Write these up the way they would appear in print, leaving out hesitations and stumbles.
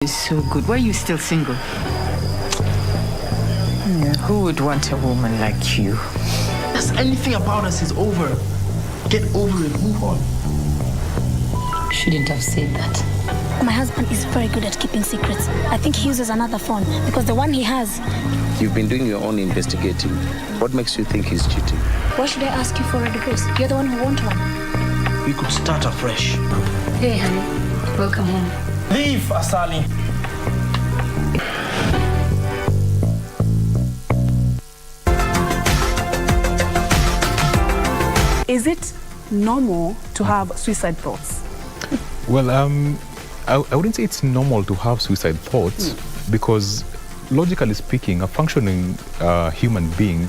It's so good. Why are you still single? Who would want a woman like you? That's anything about us is over. Get over it. Move on. Shouldn't have said that. My husband is very good at keeping secrets. I think he uses another phone because the one he has... You've been doing your own investigating. What makes you think he's cheating? Why should I ask you for a divorce? You're the one who wants one. We could start afresh. Hey, honey. Welcome home. Leave, Asali. Is it normal to have suicide thoughts? Well, I wouldn't say it's normal to have suicide thoughts because, logically speaking, a functioning human being,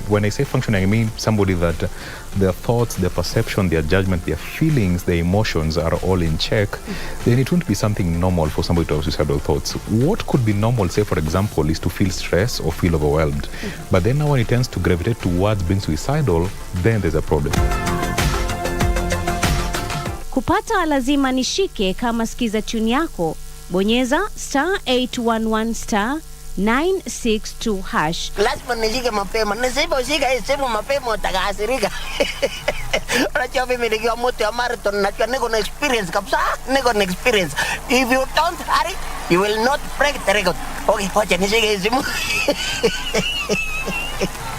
when I say functioning, I mean somebody that their thoughts, their perception, their judgment, their feelings, their emotions are all in check, then it wouldn't be something normal for somebody to have suicidal thoughts. What could be normal, say, for example, is to feel stress or feel overwhelmed. But then now when it tends to gravitate towards being suicidal, then there's a problem. Kupata lazima nishike kama sikiza tune yako. Bonyeza *811 *962 hash. Lazima nishike mapema. Nisiposhika hii simu mapema utakasirika. Unajua mimi nikiwa mtu ya marathon najua niko na experience kabisa. Niko na experience. If you don't hurry, you will not break the record. Okay, wacha nishike hii simu.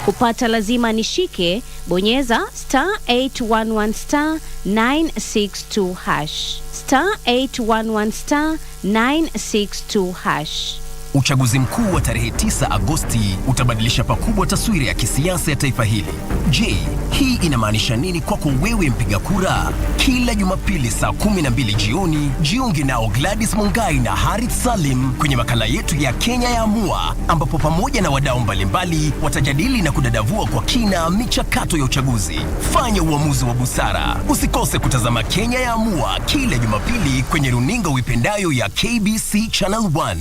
Kupata lazima nishike, bonyeza *811 *962 hash. *811 *962 hash. Uchaguzi mkuu wa tarehe 9 Agosti utabadilisha pakubwa taswira ya kisiasa ya taifa hili. Je, hii inamaanisha nini kwako wewe mpiga kura? Kila Jumapili saa 12 jioni, jiunge nao Gladys Mungai na Harith Salim kwenye makala yetu ya Kenya ya Amua, ambapo pamoja na wadau mbalimbali watajadili na kudadavua kwa kina michakato ya uchaguzi. Fanya uamuzi wa busara. Usikose kutazama Kenya ya Amua kila Jumapili kwenye runinga uipendayo ya KBC Channel 1.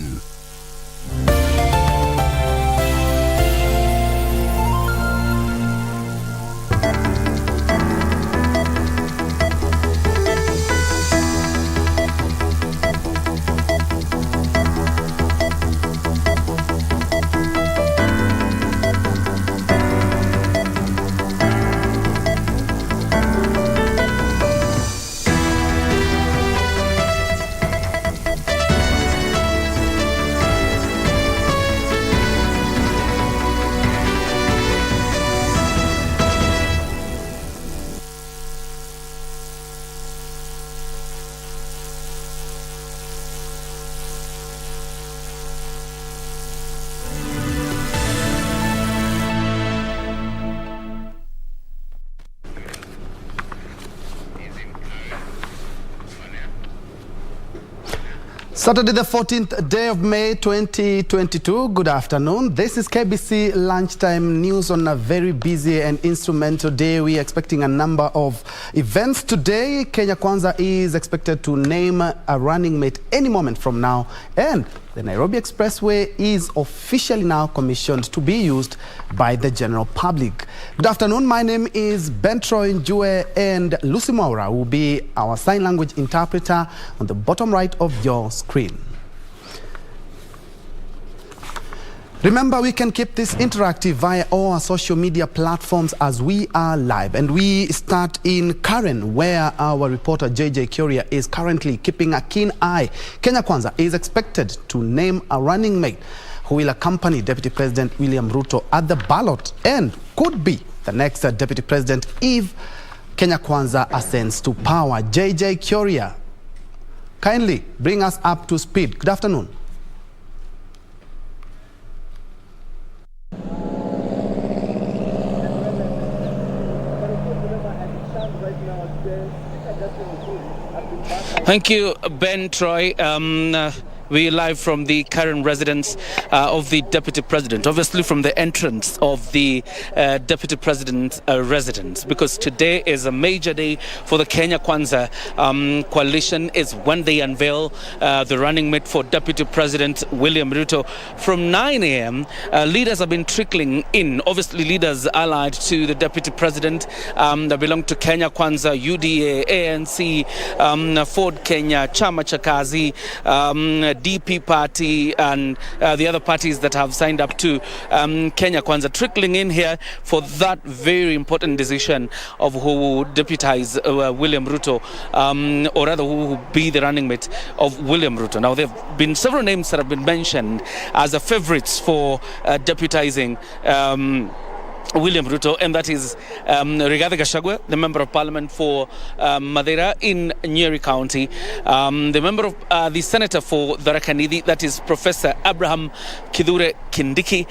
Saturday the 14th day of May 2022. Good afternoon. This is KBC Lunchtime News on a very busy and instrumental day. We are expecting a number of events today. Kenya Kwanza is expected to name a running mate any moment from now, and the Nairobi Expressway is officially now commissioned to be used by the general public. Good afternoon. My name is Njue, and Lucy Maura will be our sign language interpreter on the bottom right of your screen. Remember, we can keep this interactive via all our social media platforms as we are live. And we start in Karen, where our reporter JJ Kuria is currently keeping a keen eye. Kenya Kwanza is expected to name a running mate who will accompany Deputy President William Ruto at the ballot and could be the next Deputy President if Kenya Kwanza ascends to power. JJ Kuria, kindly bring us up to speed. Good afternoon. Thank you, Ben Troy. We're live from the current residence of the Deputy President, obviously from the entrance of the Deputy President's residence, because today is a major day for the Kenya Kwanza coalition. Is when they unveil the running mate for Deputy President William Ruto. From 9 a.m., leaders have been trickling in, obviously leaders allied to the Deputy President that belong to Kenya Kwanza, UDA, ANC, Ford Kenya, Chama cha Kazi, DP party and the other parties that have signed up to Kenya Kwanza, trickling in here for that very important decision of who will deputize William Ruto, or rather who will be the running mate of William Ruto. Now, there have been several names that have been mentioned as the favorites for deputizing William Ruto, and that is Rigathi Gachagua, the Member of Parliament for Madeira in Njue County, the member of the Senator for Tharaka Nithi, that is Professor Abraham Kithure Kindiki,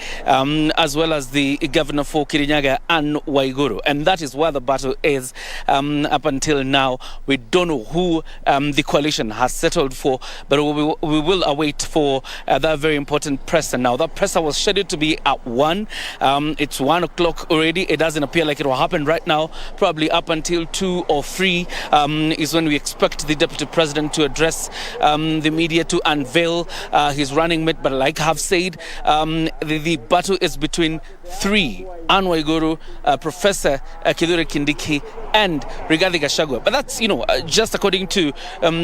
as well as the Governor for Kirinyaga, Anne Waiguru. And that is where the battle is up until now. We don't know who the coalition has settled for, but we will await for that very important presser. Now, that presser was scheduled to be at 1. It's 1 o'clock already. It doesn't appear like it will happen right now. Probably up until 2 or 3 is when we expect the Deputy President to address the media to unveil his running mate. But like I've said, the battle is between 3: Anne Waiguru, Professor Kithure Kindiki, and Rigathi Gachagua. But that's, just according to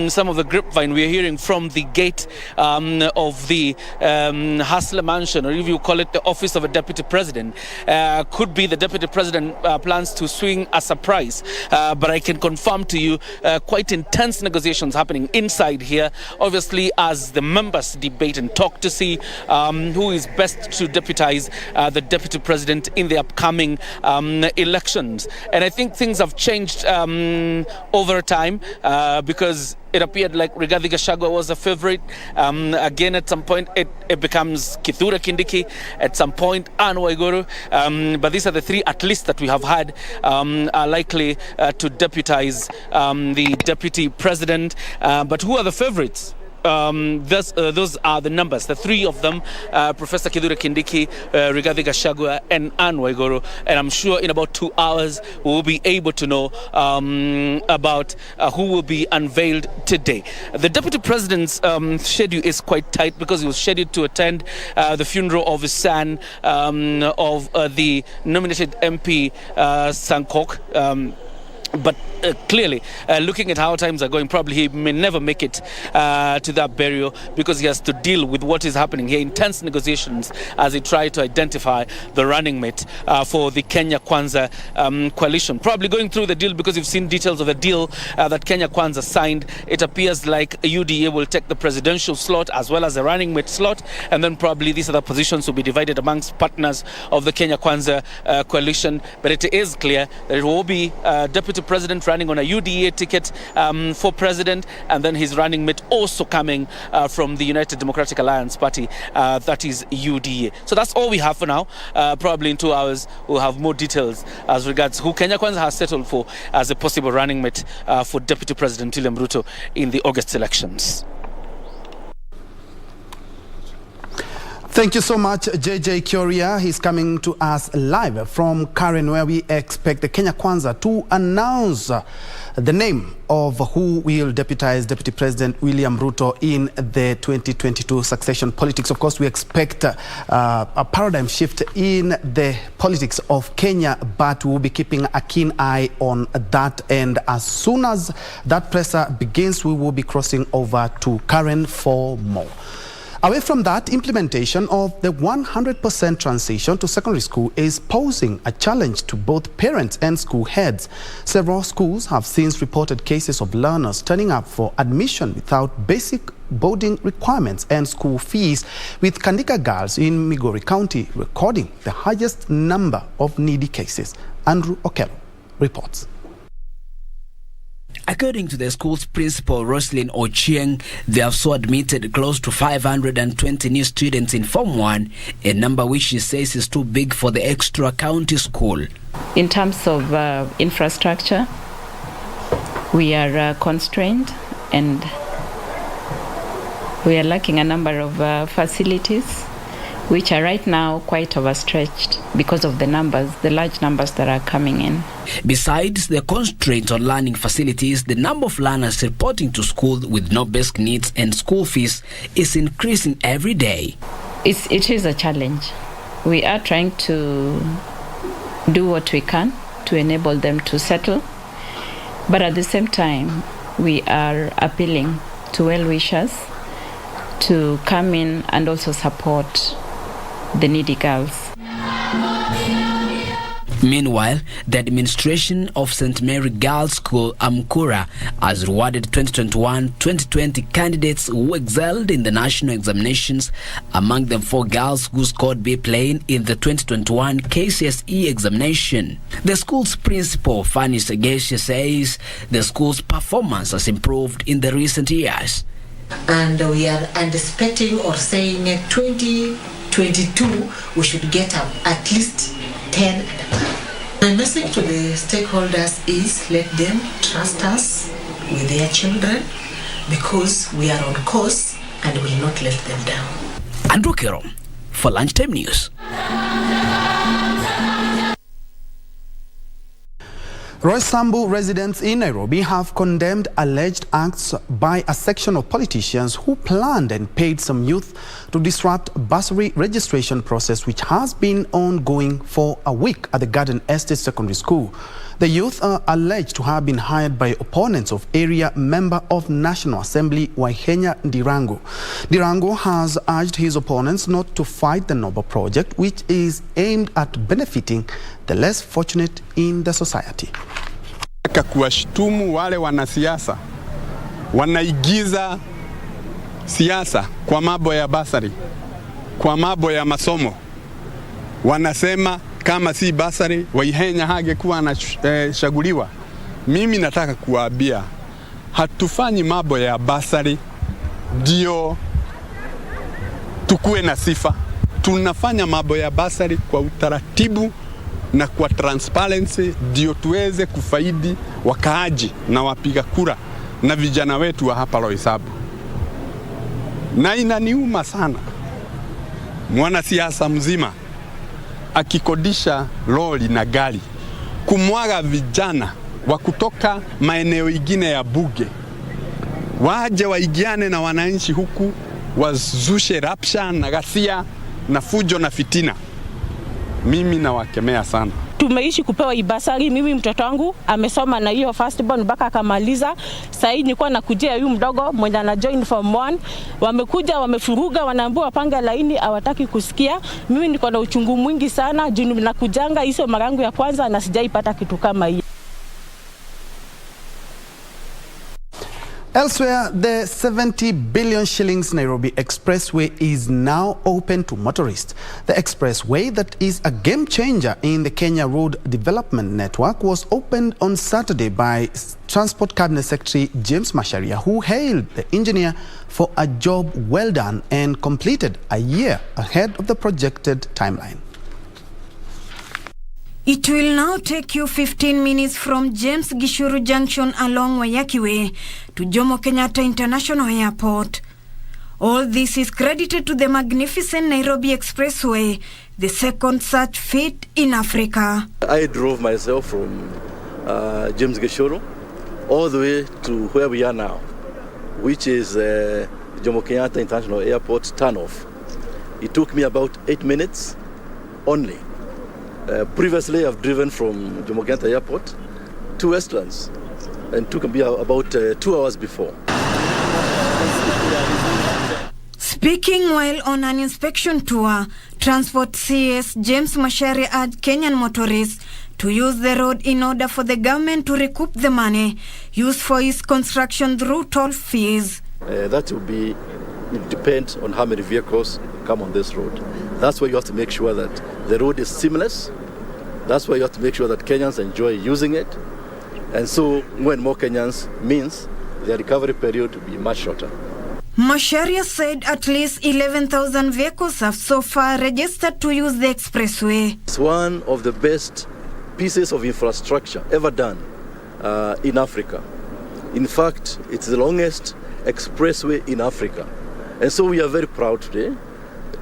some of the grapevine we're hearing from the gate of the Hustler Mansion, or if you call it the office of a Deputy President. Could be the Deputy President plans to swing a surprise. But I can confirm to you quite intense negotiations happening inside here, obviously, as the members debate and talk to see who is best to deputize the Deputy President in the upcoming elections. And I think things have changed over time because it appeared like Rigathi Gachagua was a favorite. Again, at some point, it becomes Kithure Kindiki. At some point, Anne Waiguru. But these are the 3, at least, that we have had are likely to deputize the Deputy President. But who are the favorites? Those are the numbers, the 3 of them, Professor Kithure Kindiki, Rigathi Gachagua, and Anne Waiguru. And I'm sure in about 2 hours we will be able to know about who will be unveiled today. The Deputy President's schedule is quite tight because he was scheduled to attend the funeral of his son, of the nominated MP Sankok. But clearly, looking at how times are going, probably he may never make it to that burial because he has to deal with what is happening here. Intense negotiations as he tries to identify the running mate for the Kenya Kwanza coalition. Probably going through the deal because you've seen details of the deal that Kenya Kwanza signed. It appears like UDA will take the presidential slot as well as the running mate slot, and then probably these other positions will be divided amongst partners of the Kenya Kwanza coalition. But it is clear that it will be Deputy President running on a UDA ticket for president, and then his running mate also coming from the United Democratic Alliance Party, that is UDA. So that's all we have for now. Probably in 2 hours we'll have more details as regards who Kenya Kwanza has settled for as a possible running mate for Deputy President William Ruto in the August elections. Thank you so much, JJ Kyoria. He's coming to us live from Karen, where we expect the Kenya Kwanza to announce the name of who will deputize Deputy President William Ruto in the 2022 succession politics. Of course, we expect a paradigm shift in the politics of Kenya, but we'll be keeping a keen eye on that. And as soon as that presser begins, we will be crossing over to Karen for more. Away from that, implementation of the 100% transition to secondary school is posing a challenge to both parents and school heads. Several schools have since reported cases of learners turning up for admission without basic boarding requirements and school fees, with Kandika girls in Migori County recording the highest number of needy cases. Andrew Okello reports. According to the school's principal, Roslyn Ochieng, they have so admitted close to 520 new students in Form 1, a number which she says is too big for the extra county school. In terms of infrastructure, we are constrained and we are lacking a number of facilities which are right now quite overstretched because of the large numbers that are coming in. Besides the constraints on learning facilities, the number of learners reporting to school with no basic needs and school fees is increasing every day. It is a challenge. We are trying to do what we can to enable them to settle, but at the same time, we are appealing to well-wishers to come in and also support the needy girls. Meanwhile, the administration of St. Mary Girls' School, Amkura, has rewarded 2021-2020 candidates who excelled in the national examinations, among them 4 girls who scored B plane in the 2021 KCSE examination. The school's principal, Fanny Segeshi, says the school's performance has improved in the recent years. And we are anticipating or saying 2022 we should get up at least 10. My message to the stakeholders is let them trust us with their children because we are on course and will not let them down. Andrew Kero for Lunchtime News. Roysambu residents in Nairobi have condemned alleged acts by a section of politicians who planned and paid some youth to disrupt bursary registration process which has been ongoing for a week at the Garden Estate Secondary School. The youth are alleged to have been hired by opponents of area member of National Assembly Waihenya Ndirango. Ndirango has urged his opponents not to fight the noble project which is aimed at benefiting the less fortunate in the society. Kuwashtumu wale wanasiasa wanaigiza siasa kwa mambo ya basari, kwa mambo ya masomo. Wanasema kama si basari Waihenya hangekuwa anashaguliwa. Mimi nataka kuwaambia hatufanyi mambo ya basari ndio tukue na sifa. Tunafanya mambo ya basari kwa utaratibu na kwa transparency ndio tuweze kufaidi wakaaji na wapiga kura na vijana wetu wa hapa Roysambu. Na inaniuma sana mwanasiasa mzima akikodisha lori na gari kumwaga vijana wa kutoka maeneo ingine ya Buge waje waigiane na wananchi huku wazushe rapsha na ghasia na fujo na fitina. Mimi nawakemea sana. Tumeishi kupewa ibasari. Mimi mtoto wangu amesoma na hiyo first born mpaka akamaliza. Sasa hivi nilikuwa nakujia huyu mdogo mwenye ana join form 1. Wamekuja wamefuruga, wanaambiwa wapange laini, hawataki kusikia. Mimi niko na uchungu mwingi sana juu nakujanga hizo mara yangu ya kwanza na sijaipata kitu kama hii. Elsewhere, the 70 billion shillings Nairobi Expressway is now open to motorists. The expressway, that is a game changer in the Kenya Road Development Network, was opened on Saturday by Transport Cabinet Secretary James Macharia, who hailed the engineer for a job well done and completed a year ahead of the projected timeline. It will now take you 15 minutes from James Gishuru Junction along Waiyaki Way to Jomo Kenyatta International Airport. All this is credited to the magnificent Nairobi Expressway, the second such feat in Africa. I drove myself from James Gishuru all the way to where we are now, which is Jomo Kenyatta International Airport turnoff. It took me about 8 minutes only. Previously, I've driven from Jomo Kenyatta Airport to Westlands and took me about 2 hours before. Speaking while on an inspection tour, Transport CS James Macharia urged Kenyan motorists to use the road in order for the government to recoup the money used for its construction through toll fees. That will depend on how many vehicles come on this road. That's why you have to make sure that the road is seamless. That's why you have to make sure that Kenyans enjoy using it. And so when more Kenyans means the recovery period will be much shorter. Macharia said at least 11,000 vehicles have so far registered to use the expressway. It's one of the best pieces of infrastructure ever done in Africa. In fact, it's the longest expressway in Africa. And so we are very proud today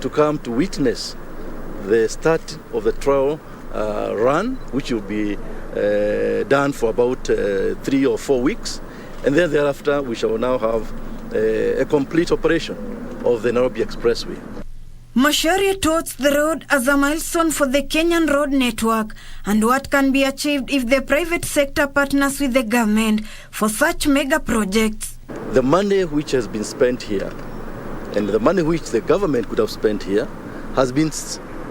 to come to witness the start of the trial run, which will be done for about 3 or 4 weeks. And then thereafter, we shall now have a complete operation of the Nairobi Expressway. Macharia touts the road as a milestone for the Kenyan road network and what can be achieved if the private sector partners with the government for such mega projects. The money which has been spent here And the money which the government could have spent here has been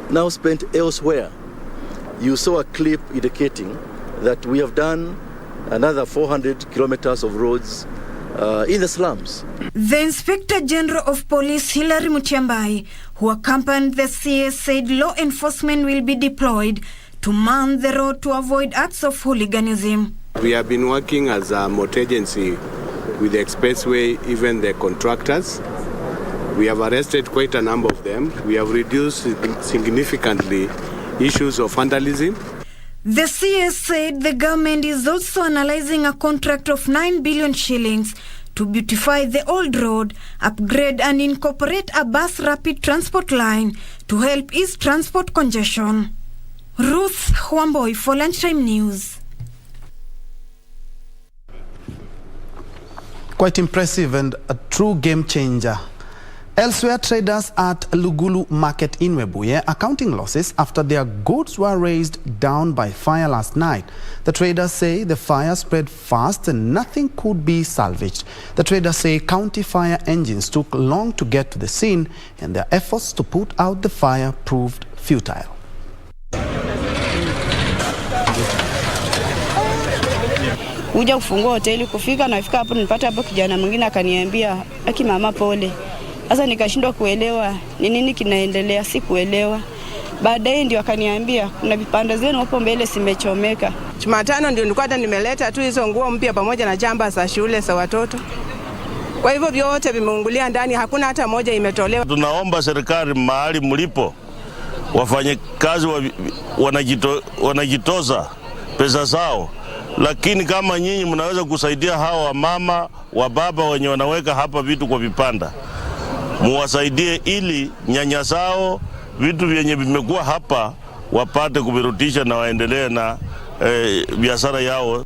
now spent elsewhere. You saw a clip indicating that we have done another 400 kilometers of roads in the slums. The Inspector General of Police, Hilary Mutyambai, who accompanied the CS, said law enforcement will be deployed to man the road to avoid acts of hooliganism. We have been working as a motor agency with the expressway, even the contractors. We have arrested quite a number of them. We have reduced significantly issues of vandalism. The CS said the government is also analyzing a contract of 9 billion shillings to beautify the old road, upgrade and incorporate a bus rapid transport line to help ease transport congestion. Ruth Wamboi for Lunchtime News. Quite impressive and a true game changer. Elsewhere, traders at Lugulu Market in Webuye are counting losses after their goods were razed down by fire last night. The traders say the fire spread fast and nothing could be salvaged. The traders say county fire engines took long to get to the scene and their efforts to put out the fire proved futile. Kuja kufungua hoteli, kufika nafika hapo nilipata hapo kijana mwingine akaniambia aki mama pole. Sasa nikashindwa kuelewa ni nini kinaendelea, si kuelewa. Baadaye ndio akaniambia kuna vipande zenu hapo mbele simechomeka. Jumatano ndio nilikuwa nimeleta tu hizo nguo mpya pamoja na jamba za shule za watoto. Kwa hivyo vyote vimeungulia ndani, hakuna hata moja imetolewa. Tunaomba serikali mahali mlipo wafanye kazi wanajitoza pesa zao. Lakini kama nyinyi mnaweza kusaidia hawa mama wa baba wenye wanaweka hapa vitu kwa vipanda, muwasaidie ili nyanya zao vitu vyenye vimekuwa hapa wapate kuvirutisha na waendelee na biashara yao.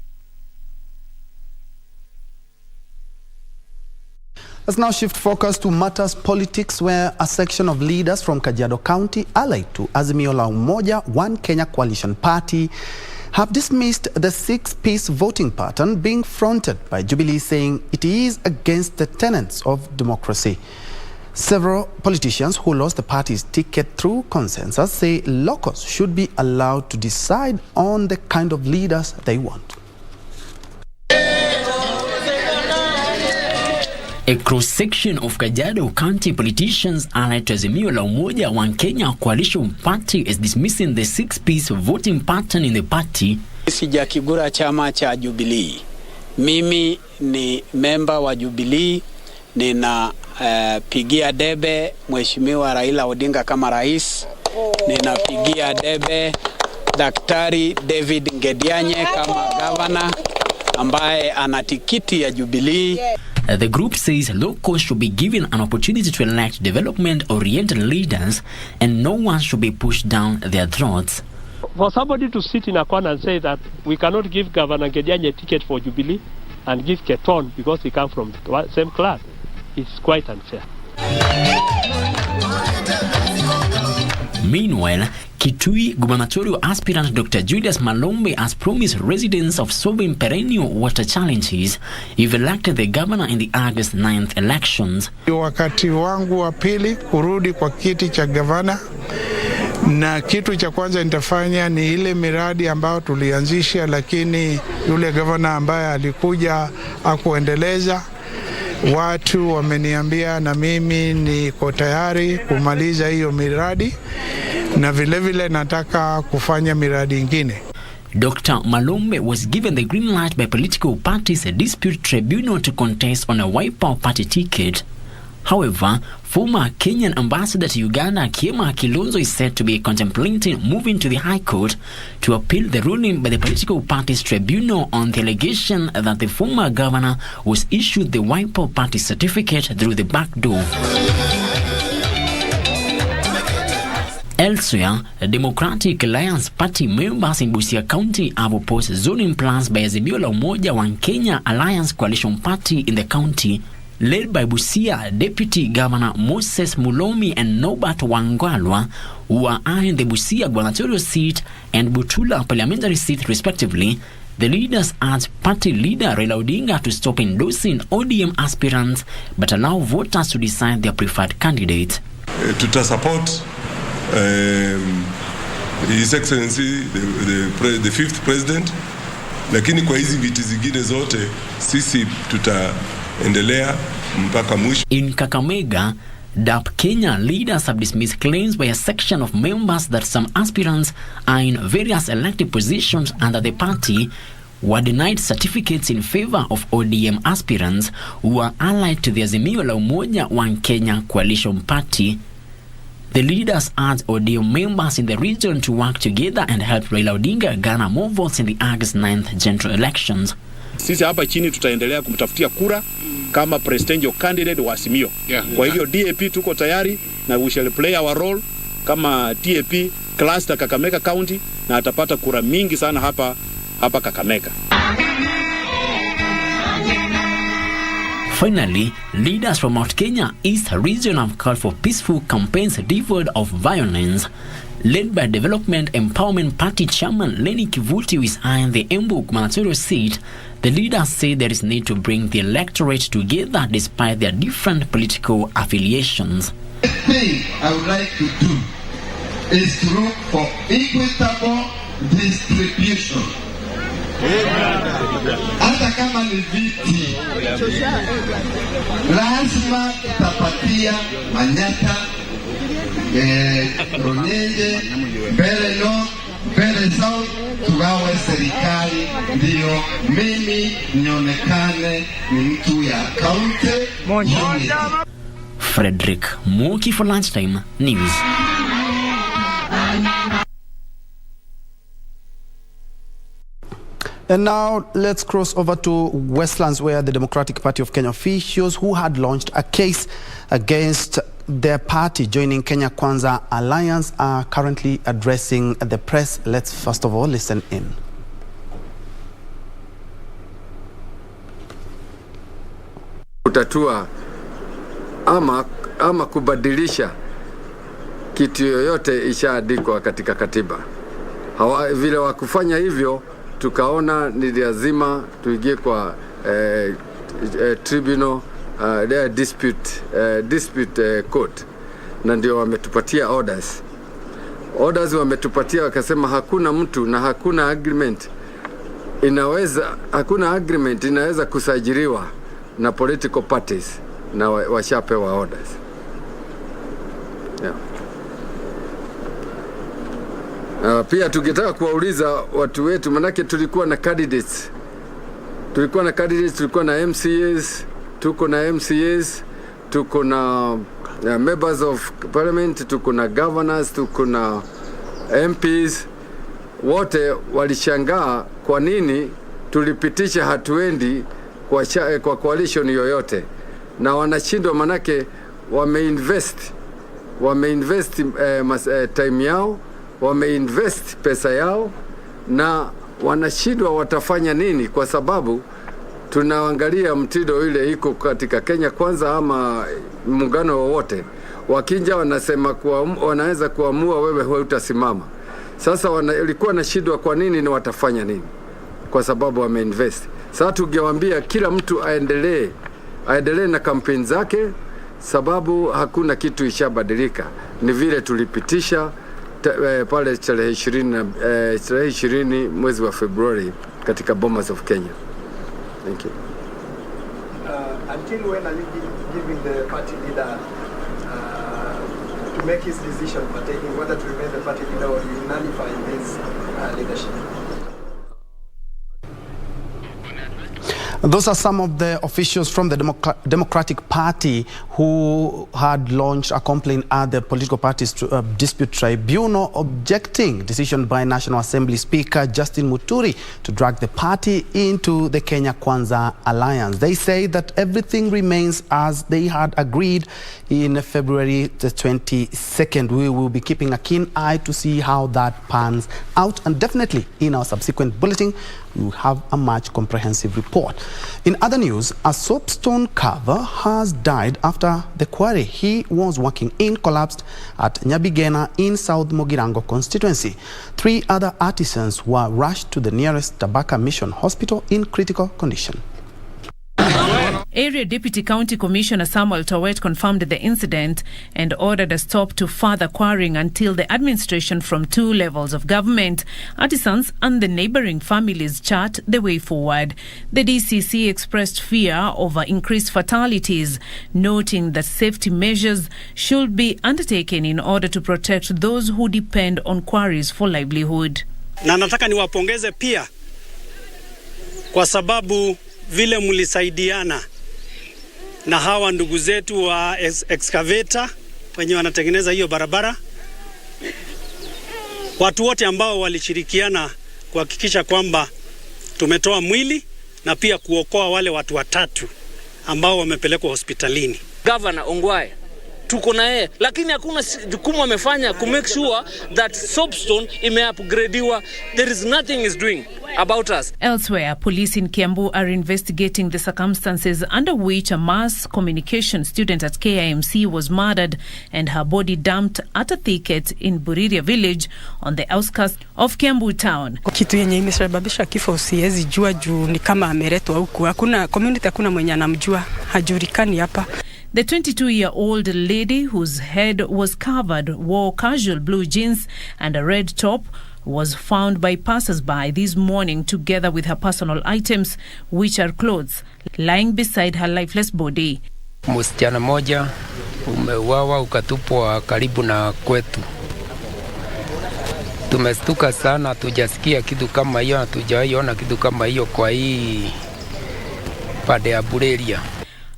Let's now shift focus to matters politics, where a section of leaders from Kajiado County allied to Azimio la Umoja One Kenya Coalition Party have dismissed the six-piece voting pattern being fronted by Jubilee, saying it is against the tenets of democracy. Several politicians who lost the party's ticket through consensus say locals should be allowed to decide on the kind of leaders they want. A cross-section of Kajiado County politicians allied to Azimio la Umoja One Kenya Coalition Party is dismissing the six-piece voting pattern in the party. Sijakigura chama cha Jubilee. Mimi ni member wa Jubilee, nina pigia debe Mheshimiwa Raila Odinga kama rais, ninapigia debe Daktari David Ngedianye kama governor ambaye ana tikiti ya Jubilee. The group says locals should be given an opportunity to elect development-oriented leaders and no one should be pushed down their throats. For somebody to sit in a corner and say that we cannot give Governor Ngedianye a ticket for Jubilee and give Keton because he comes from the same class, it's quite unfair. Meanwhile, Kitui gubernatorial aspirant Dr. Julius Malombe has promised residents of solving perennial water challenges if elected the governor in the August 9th elections. Wakati wangu wa pili kurudi kwa kiti cha gavana, na kitu cha kwanza nitafanya ni ile miradi ambayo tulianzisha lakini yule gavana ambaye alikuja hakuendeleza. Watu wameniambia na mimi niko tayari kumaliza hiyo miradi na vile vile nataka kufanya miradi ingine. Dr. Malombe was given the green light by political parties, a dispute tribunal, to contest on a Wiper party ticket. However, former Kenyan ambassador to Uganda, Kiema Kilonzo, is said to be contemplating moving to the High Court to appeal the ruling by the political parties tribunal on the allegation that the former governor was issued the Wiper party certificate through the back door. Elsewhere, Democratic Alliance Party members in Busia County have opposed zoning plans by Azimio la Umoja One Kenya Alliance Coalition Party in the county, led by Busia Deputy Governor Moses Mulomi and Norbert Wangwalwa, who are eyeing the Busia gubernatorial seat and Butula parliamentary seat respectively. The leaders urged party leader Raila Odinga to stop endorsing ODM aspirants but allow voters to decide their preferred candidate. Support His Excellency the fifth president, lakini kwa hizi viti zingine zote sisi tutaendelea mpaka mwisho. In Kakamega, DAP Kenya leaders have dismissed claims by a section of members that some aspirants are in various elected positions under the party were denied certificates in favor of ODM aspirants who are allied to the Azimio la Umoja One Kenya coalition party. The leaders urged ODM members in the region to work together and help Raila Odinga garner more votes in the August 9th general elections. Sisi hapa chini tutaendelea kumtafutia kura kama presidential candidate wa Azimio. Kwa hivyo DAP tuko tayari na we shall play our role kama DAP cluster Kakamega County na atapata kura mingi sana hapa Kakamega. Finally, leaders from Mount Kenya East region have called for peaceful campaigns devoid of violence. Led by Development Empowerment Party Chairman Lenny Kivuti, who is eyeing the Embu gubernatorial seat, the leaders say there is need to bring the electorate together despite their different political affiliations. The thing I would like to do is to look for equitable distribution. Hata kama ni viti, lazima tutapatia Manyata, Ronyeje, Mbele North, Mbele South, tugawe serikali, ndio mimi nionekane ni mtu ya county. Frederick Muki for Lunchtime News. And now let's cross over to Westlands, where the Democratic Party of Kenya officials who had launched a case against their party joining Kenya Kwanza Alliance are currently addressing the press. Let's first of all listen in. Kutatua ama kubadilisha kitu yoyote ishaandikwa katika katiba. Vile wakufanya hivyo, tukaona ni lazima tuingie kwa tribunal dispute court, na ndio wametupatia orders wametupatia, wakasema hakuna mtu na hakuna agreement inaweza kusajiliwa na political parties, na washapewa orders. Pia tungetaka kuwauliza watu wetu, manake tulikuwa na candidates, tulikuwa na MCAs, tuko na MCAs, tuko na members of parliament, tuko na governors, tuko na MPs. Wote walishangaa kwa nini tulipitisha hatuendi kwa coalition yoyote, na wanashindwa manake wameinvest time yao, wameinvest pesa yao, na wanashindwa watafanya nini, kwa sababu tunaangalia mtindo ile iko katika Kenya Kwanza ama muungano wowote. Wakinja wanasema wanaweza kuamua wewe hutasimama. Sasa walikuwa na shida kwa nini na watafanya nini, kwa sababu wameinvest. Sasa tungewaambia kila mtu aendelee na kampeni zake, sababu hakuna kitu ishabadilika. Ni vile tulipitisha pale tarehe 20 mwezi wa Februari katika Bomas of Kenya. Thank you. Until when are you giving the party leader to make his decision pertaining whether to remain the party leader or you nullify his leadership? Those are some of the officials from the Democratic Party who had launched a complaint at the political parties dispute tribunal, objecting decision by National Assembly Speaker Justin Muturi to drag the party into the Kenya Kwanza Alliance. They say that everything remains as they had agreed in February the 22nd. We will be keeping a keen eye to see how that pans out, and definitely in our subsequent bulletin we will have a much comprehensive report. In other news, a soapstone carver has died after the quarry he was working in collapsed at Nyabigena in South Mogirango constituency. 3 other artisans were rushed to the nearest Tabaka Mission Hospital in critical condition. Area Deputy County Commissioner Samuel Towet confirmed the incident and ordered a stop to further quarrying until the administration from 2 levels of government, artisans and the neighboring families chart the way forward. The DCC expressed fear over increased fatalities, noting that safety measures should be undertaken in order to protect those who depend on quarries for livelihood. Na nataka niwapongeze pia kwa sababu vile mlisaidiana na hawa ndugu zetu wa excavator wenye wanatengeneza hiyo barabara, watu wote ambao walishirikiana kuhakikisha kwamba tumetoa mwili na pia kuokoa wale watu 3 ambao wamepelekwa hospitalini. Governor Ongwae tuko na yeye, lakini hakuna jukumu amefanya ku make sure that soapstone imeupgradiwa. There is nothing is doing about us. Elsewhere, police in Kiambu are investigating the circumstances under which a mass communication student at KIMC was murdered and her body dumped at a thicket in Buriria village on the outskirts of Kiambu town. Kitu yenye imesababisha kifo siwezi jua juu ni kama ameletwa huku. Hakuna community, hakuna mwenye anamjua, hajulikani hapa. The 22-year-old lady whose head was covered wore casual blue jeans and a red top was found by passers-by this morning together with her personal items, which are clothes, lying beside her lifeless body. Msichana moja umeuawa ukatupwa karibu na kwetu. Tumestuka sana, tujasikia kitu kama hiyo na tujaiona kitu kama hiyo kwa hii pande ya Bureria.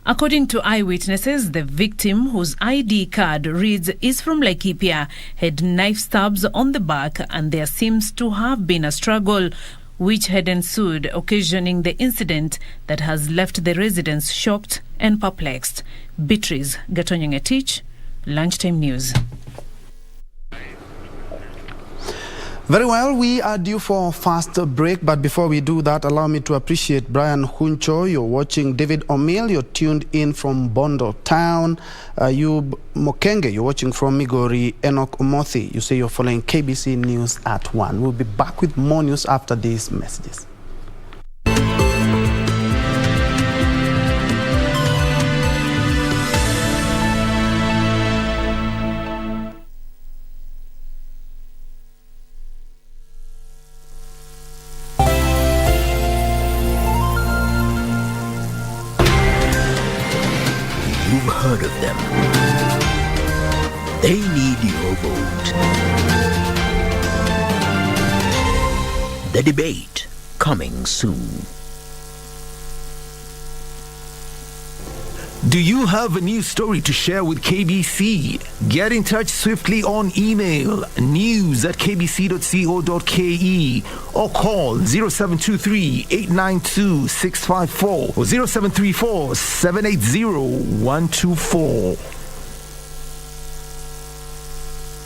According to eyewitnesses, the victim, whose ID card reads is from Laikipia, had knife stabs on the back, and there seems to have been a struggle which had ensued, occasioning the incident that has left the residents shocked and perplexed. Beatrice Gatonyengetich, Lunchtime News. Very well, we are due for a fast break, but before we do that, allow me to appreciate Brian Huncho. You're watching David O'Meal. You're tuned in from Bondo Town. Ayub Mokenge, you're watching from Migori. Enoch Omothi, you say you're following KBC News at 1. We'll be back with more news after these messages. Heard of them. They need your vote. The debate coming soon. Do you have a news story to share with KBC? Get in touch swiftly on email news@kbc.co.ke or call 0723-892-654 or 0734-780-124.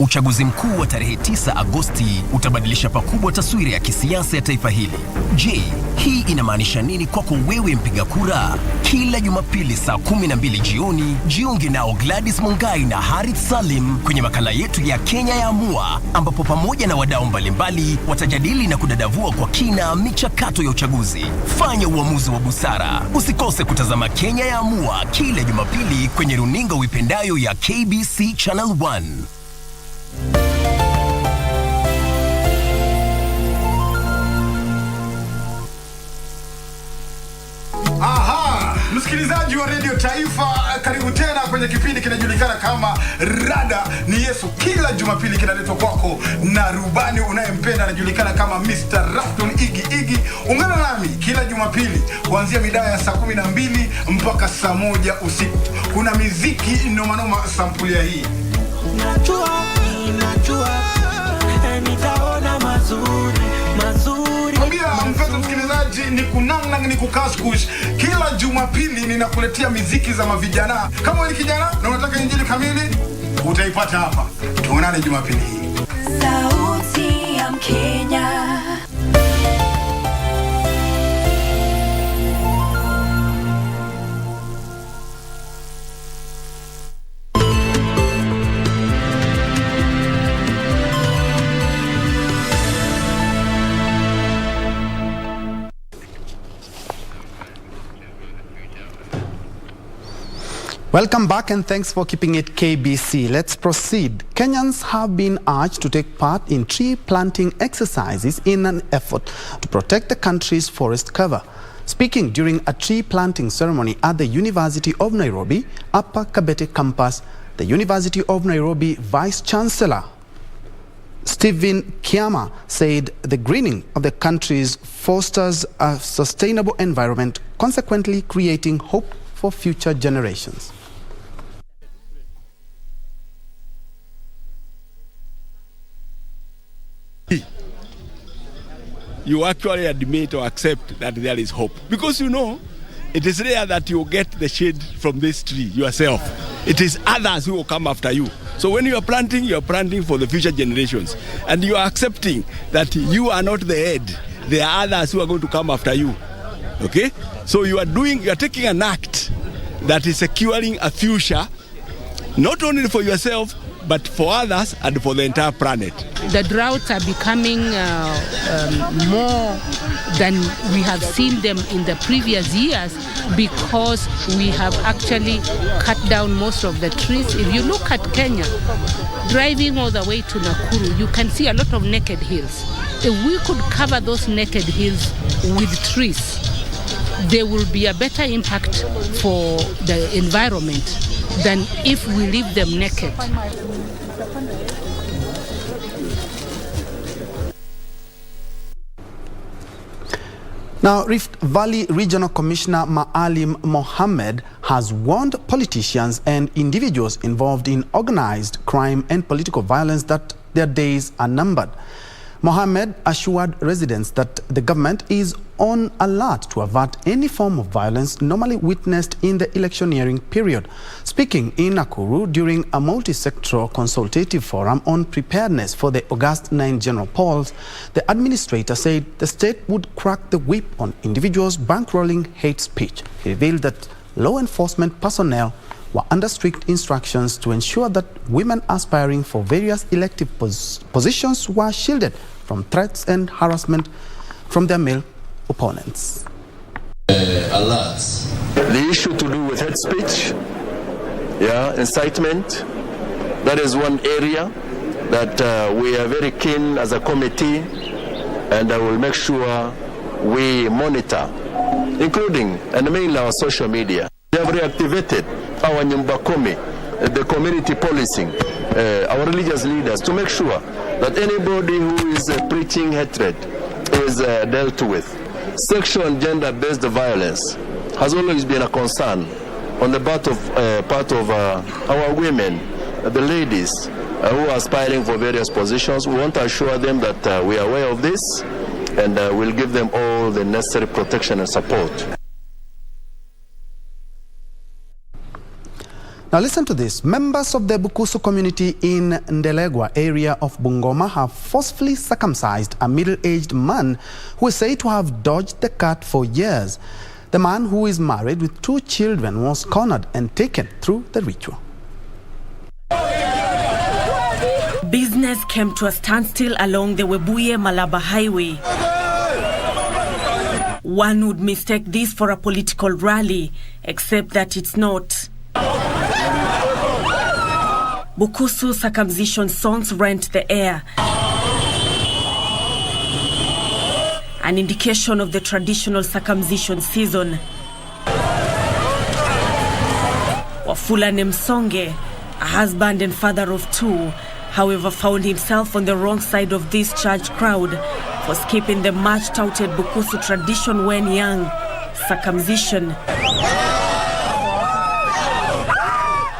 Uchaguzi mkuu wa tarehe 9 Agosti utabadilisha pakubwa taswira ya kisiasa ya taifa hili. Je, hii inamaanisha nini kwako wewe mpiga kura? Kila Jumapili saa 12 jioni, jiunge nao Gladys Mungai na Harith Salim kwenye makala yetu ya Kenya ya Amua, ambapo pamoja na wadau mbalimbali watajadili na kudadavua kwa kina michakato ya uchaguzi. Fanya uamuzi wa busara. Usikose kutazama Kenya ya Amua kila Jumapili kwenye runinga uipendayo ya KBC Channel 1. Aha, msikilizaji wa Radio Taifa, karibu tena kwenye kipindi kinajulikana kama Rada ni Yesu. Kila Jumapili kinaletwa kwako na rubani unayempenda anajulikana kama Mr. Rafton Iggy. Ungana nami kila Jumapili kuanzia mida ya saa 12 mpaka saa 1 usiku. Kuna muziki noma sampulia hii. Najua nitaona mazuri. Mwambia mpenzi msikilizaji, ni kunang ni kukaskush. Kila Jumapili ninakuletea miziki za mavijana. Kama wewe ni kijana na unataka injili kamili, utaipata hapa. Tuonane Jumapili hii. Sauti ya Kenya. Welcome back and thanks for keeping it KBC. Let's proceed. Kenyans have been urged to take part in tree planting exercises in an effort to protect the country's forest cover. Speaking during a tree planting ceremony at the University of Nairobi, Upper Kabete campus, the University of Nairobi Vice Chancellor Stephen Kiama said the greening of the country fosters a sustainable environment, consequently creating hope for future generations. You actually admit or accept that there is hope. Because you know, it is rare that you get the shade from this tree yourself. It is others who will come after you. So when you are planting for the future generations. And you are accepting that you are not the head. There are others who are going to come after you. Okay? So you are taking an act that is securing a future, not only for yourself, but for others and for the entire planet. The droughts are becoming more than we have seen them in the previous years because we have actually cut down most of the trees. If you look at Kenya, driving all the way to Nakuru, you can see a lot of naked hills. If we could cover those naked hills with trees, there will be a better impact for the environment than if we leave them naked. Now, Rift Valley Regional Commissioner Maalim Mohammed has warned politicians and individuals involved in organized crime and political violence that their days are numbered. Mohammed assured residents that the government is on alert to avert any form of violence normally witnessed in the electioneering period. Speaking in Nakuru during a multi-sectoral consultative forum on preparedness for the August 9 general polls, the administrator said the state would crack the whip on individuals bankrolling hate speech. He revealed that law enforcement personnel were under strict instructions to ensure that women aspiring for various elective positions were shielded from threats and harassment from their male opponents. Alerts. The issue to do with hate speech, incitement, that is one area that we are very keen as a committee, and I will make sure we monitor, including and mainly our social media. We have reactivated our Nyumba Kumi, the community policing, our religious leaders, to make sure that anybody who is preaching hatred is dealt with. Sexual and gender-based violence has always been a concern on the part of our women, the ladies who are aspiring for various positions. We want to assure them that we are aware of this and we'll give them all the necessary protection and support. Now listen to this. Members of the Bukusu community in Ndelegwa area of Bungoma have forcefully circumcised a middle-aged man who is said to have dodged the cut for years. The man, who is married with 2 children, was cornered and taken through the ritual. Business came to a standstill along the Webuye-Malaba highway. One would mistake this for a political rally, except that it's not. Bukusu circumcision songs rent the air, an indication of the traditional circumcision season. Wafula Nemsonge, a husband and father of 2, however, found himself on the wrong side of this church crowd for skipping the much-touted Bukusu tradition when young, circumcision.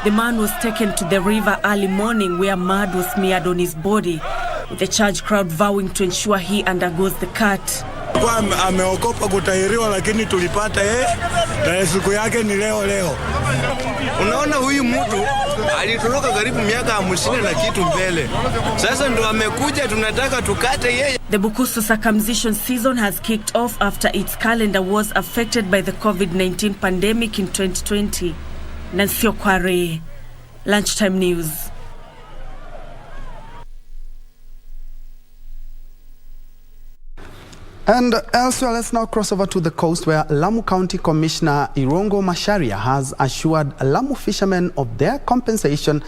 The man was taken to the river early morning where mud was smeared on his body, with the church crowd vowing to ensure he undergoes the cut. Ameokopa kutahiriwa lakini tulipata na siku yake ni leo. Unaona huyu mtu alitoroka karibu miaka 50 na kitu mbele. Sasa ndo amekuja tunataka tukate yeye. The Bukusu circumcision season has kicked off after its calendar was affected by the COVID-19 pandemic in 2020. Nancy Okware, Lunchtime News. And elsewhere, let's now cross over to the coast where Lamu County Commissioner Irongo Macharia has assured Lamu fishermen of their compensation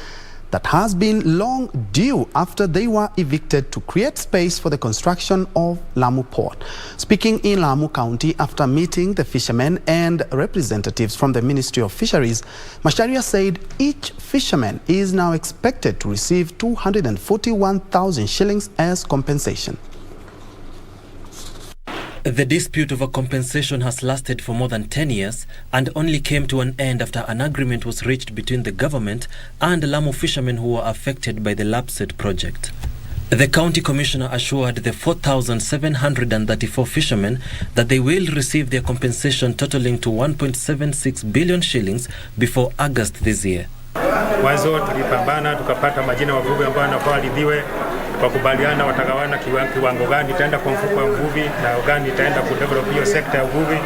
that has been long due after they were evicted to create space for the construction of Lamu Port. Speaking in Lamu County after meeting the fishermen and representatives from the Ministry of Fisheries, Macharia said each fisherman is now expected to receive 241,000 shillings as compensation. The dispute over compensation has lasted for more than 10 years and only came to an end after an agreement was reached between the government and Lamu fishermen who were affected by the lapsed project. The county commissioner assured the 4,734 fishermen that they will receive their compensation totaling to 1.76 billion shillings before August this year. Mwanzo tulipambana tukapata majina wavuvi ambao wanafaa lidhiwe kwa kubaliana watagawana kiwango gani itaenda kwa mfuko wa mvuvi na gani itaenda kudevelop hiyo sekta ya uvuvi,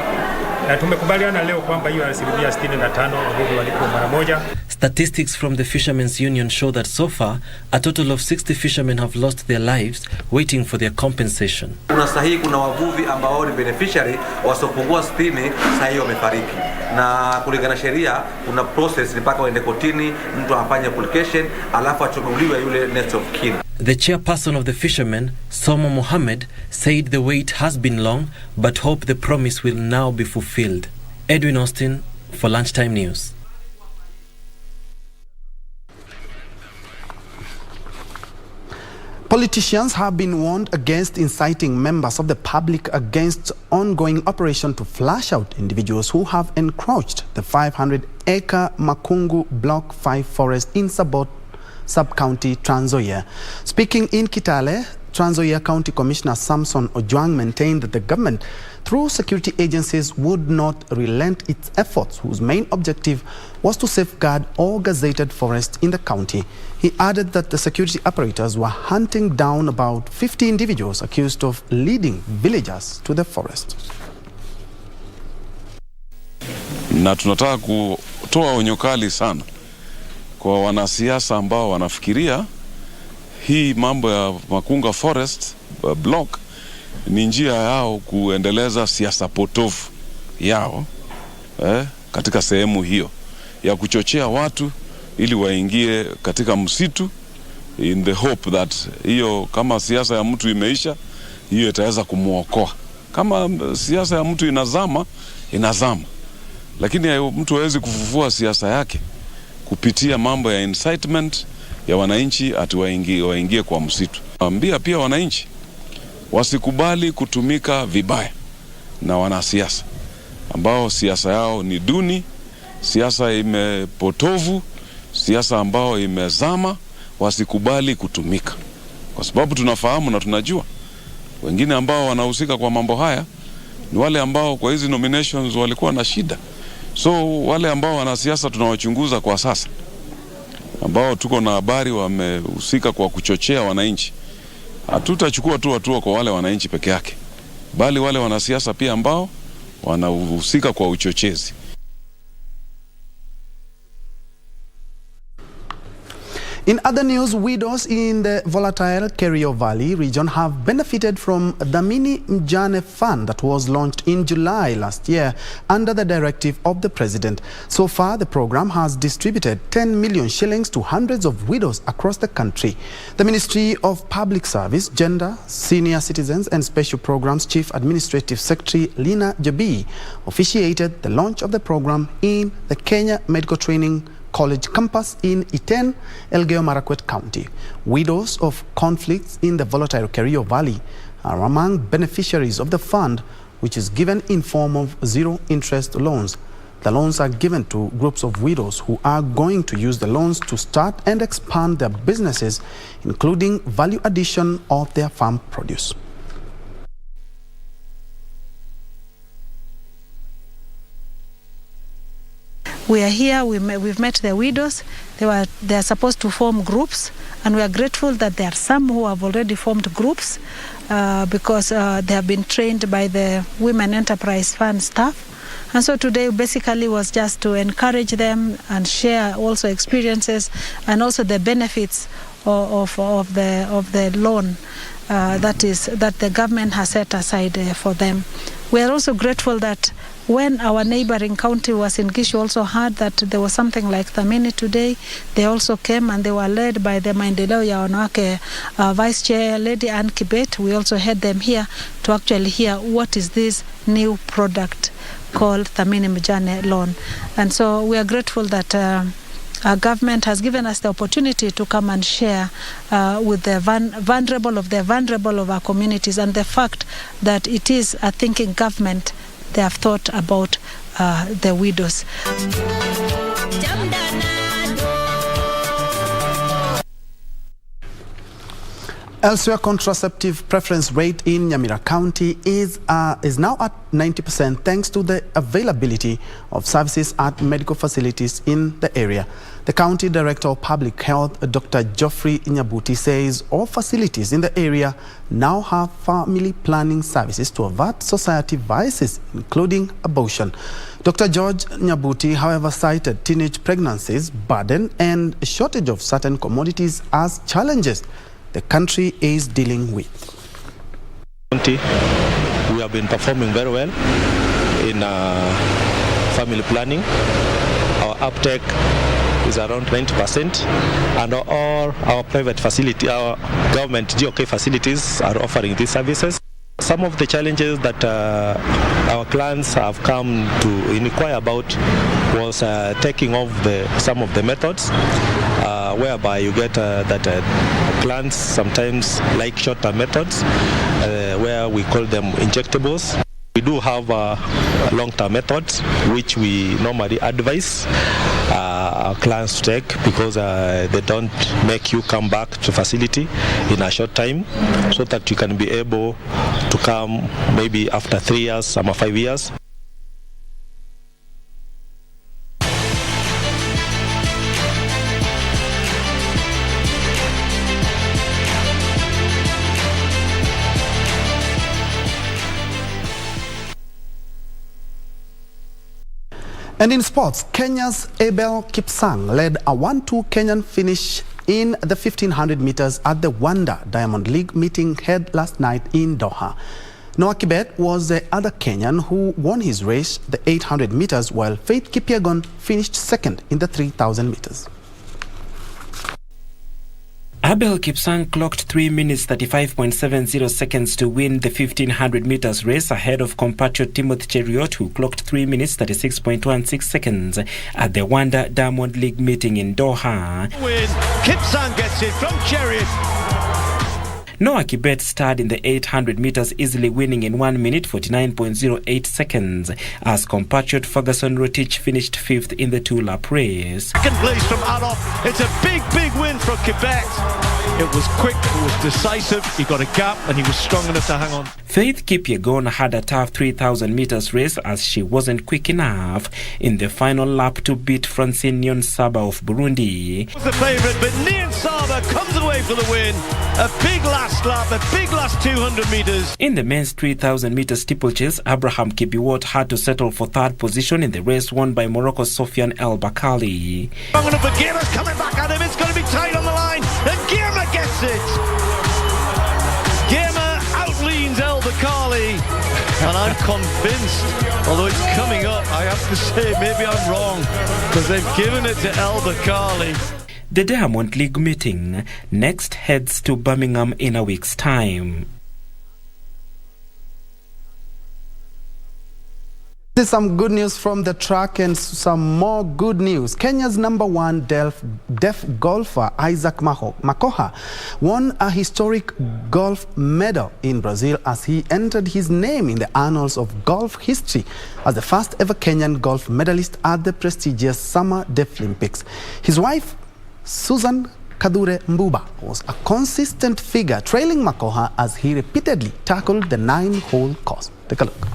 na tumekubaliana leo kwamba hiyo 65% wavuvi walipo mara moja. Statistics from the Fishermen's Union show that so far a total of 60 fishermen have lost their lives waiting for their compensation. Kuna sahihi kuna wavuvi ambao ni beneficiary wasopungua 60 sahihi wamefariki, na kulingana sheria kuna process mpaka waende kotini, mtu afanye application alafu achukuliwe yule next of kin. The chairperson of the fishermen, Somo Mohammed, said the wait has been long but hope the promise will now be fulfilled. Edwin Austin for Lunchtime News. Politicians have been warned against inciting members of the public against ongoing operation to flush out individuals who have encroached the 500-acre Makungu Block 5 forest in sub-county Trans Nzoia. Speaking in Kitale, Trans Nzoia County Commissioner Samson Ojwang maintained that the government, through security agencies, would not relent its efforts, whose main objective was to safeguard all gazetted forests in the county. He added that the security operators were hunting down about 50 individuals accused of leading villagers to the forest. Na tunataka kutoa onyo kali sana kwa wanasiasa ambao wanafikiria hii mambo ya Makunga Forest block ni njia yao kuendeleza siasa potofu yao katika sehemu hiyo ya kuchochea watu ili waingie katika msitu in the hope that hiyo kama siasa ya mtu imeisha hiyo itaweza kumuokoa. Kama siasa ya mtu inazama, lakini mtu hawezi kufufua siasa yake kupitia mambo ya incitement ya wananchi ati waingie kwa msitu. Ambia pia wananchi wasikubali kutumika vibaya na wanasiasa ambao siasa yao ni duni, siasa imepotovu, siasa ambao imezama. Wasikubali kutumika, kwa sababu tunafahamu na tunajua wengine ambao wanahusika kwa mambo haya ni wale ambao kwa hizi nominations walikuwa na shida. So wale ambao wanasiasa tunawachunguza kwa sasa, ambao tuko na habari wamehusika kwa kuchochea wananchi, hatutachukua tu hatua kwa wale wananchi peke yake, bali wale wanasiasa pia ambao wanahusika kwa uchochezi. In other news, widows in the volatile Kerio Valley region have benefited from the Mini Njue Fund that was launched in July last year under the directive of the President. So far, the program has distributed 10 million shillings to hundreds of widows across the country. The Ministry of Public Service, Gender, Senior Citizens and Special Programs Chief Administrative Secretary Lina Jabi officiated the launch of the program in the Kenya Medical Training College campus in Iten, Elgeyo Marakwet County. Widows of conflicts in the volatile Kerio Valley are among beneficiaries of the fund, which is given in form of zero-interest loans. The loans are given to groups of widows who are going to use the loans to start and expand their businesses, including value addition of their farm produce. We are here, we've met the widows. They are supposed to form groups, and we are grateful that there are some who have already formed groups because they have been trained by the Women Enterprise Fund staff. And so today basically was just to encourage them and share also experiences and also the benefits of the loan that the government has set aside for them. We are also grateful that when our neighboring county was in Gishu also heard that there was something like Thamini today, they also came and they were led by the Maendeleo ya Wanawake Vice Chair Lady Ann Kibet. We also had them here to actually hear what is this new product called Thamini Mjane loan. And so we are grateful that our government has given us the opportunity to come and share with the vulnerable of our communities, and the fact that it is a thinking government. They have thought about the widows. Elsewhere, contraceptive preference rate in Nyamira County is now at 90% thanks to the availability of services at medical facilities in the area. The County Director of Public Health, Dr. Geoffrey Nyabuti, says all facilities in the area now have family planning services to avert society vices, including abortion. Dr. George Nyabuti, however, cited teenage pregnancies, burden, and a shortage of certain commodities as challenges the country is dealing with. We have been performing very well in family planning. Our uptake is around 90%, and all our private facility, our government GOK facilities are offering these services. Some of the challenges that our clients have come to inquire about was taking off some of the methods, whereby you get that clients sometimes like short-term methods, where we call them injectables. We do have long-term methods, which we normally advise our clients to take because they don't make you come back to facility in a short time, so that you can be able to come maybe after 3 years or 5 years. And in sports, Kenya's Abel Kipsang led a 1-2 Kenyan finish in the 1500 meters at the Wanda Diamond League meeting held last night in Doha. Noah Kibet was the other Kenyan who won his race, the 800 meters, while Faith Kipyegon finished second in the 3000 meters. Abel Kipsang clocked 3 minutes 35.70 seconds to win the 1500 meters race ahead of compatriot Timothy Cheruiyot, who clocked 3 minutes 36.16 seconds at the Wanda Diamond League meeting in Doha. Kipsang gets it from Cheruiyot. Noah Kibet starred in the 800 meters, easily winning in 1 minute 49.08 seconds as compatriot Ferguson Rotich finished 5th in the 2-lap race. Second place from Adolf. It's a big win for Kibet. It was quick, it was decisive, he got a gap and he was strong enough to hang on. Faith Kipyegon had a tough 3,000 meters race as she wasn't quick enough in the final lap to beat Francine Nyonsaba of Burundi. Was the favourite, but Nyonsaba comes away for the win. A big last lap, a big last 200 metres. In the men's 3,000 meter steeplechase, Abraham Kibiwot had to settle for third position in the race won by Morocco's Sofiane El Bakali. Strong enough for Girma's coming back at him, it's going to be tight on the line, and Girma gets it. Girma outleans El Bakali, and I'm convinced, although it's coming up, I have to say maybe I'm wrong, because they've given it to El Bakali. The Diamond League meeting next heads to Birmingham in a week's time. There's some good news from the track and some more good news. Kenya's #1 deaf golfer Isaac Makoha won a historic golf medal in Brazil as he entered his name in the annals of golf history as the first ever Kenyan golf medalist at the prestigious Summer Deaflympics. His wife, Susan Kadure Mbuba, was a consistent figure, trailing Makoha as he repeatedly tackled the 9-hole course. Take a look.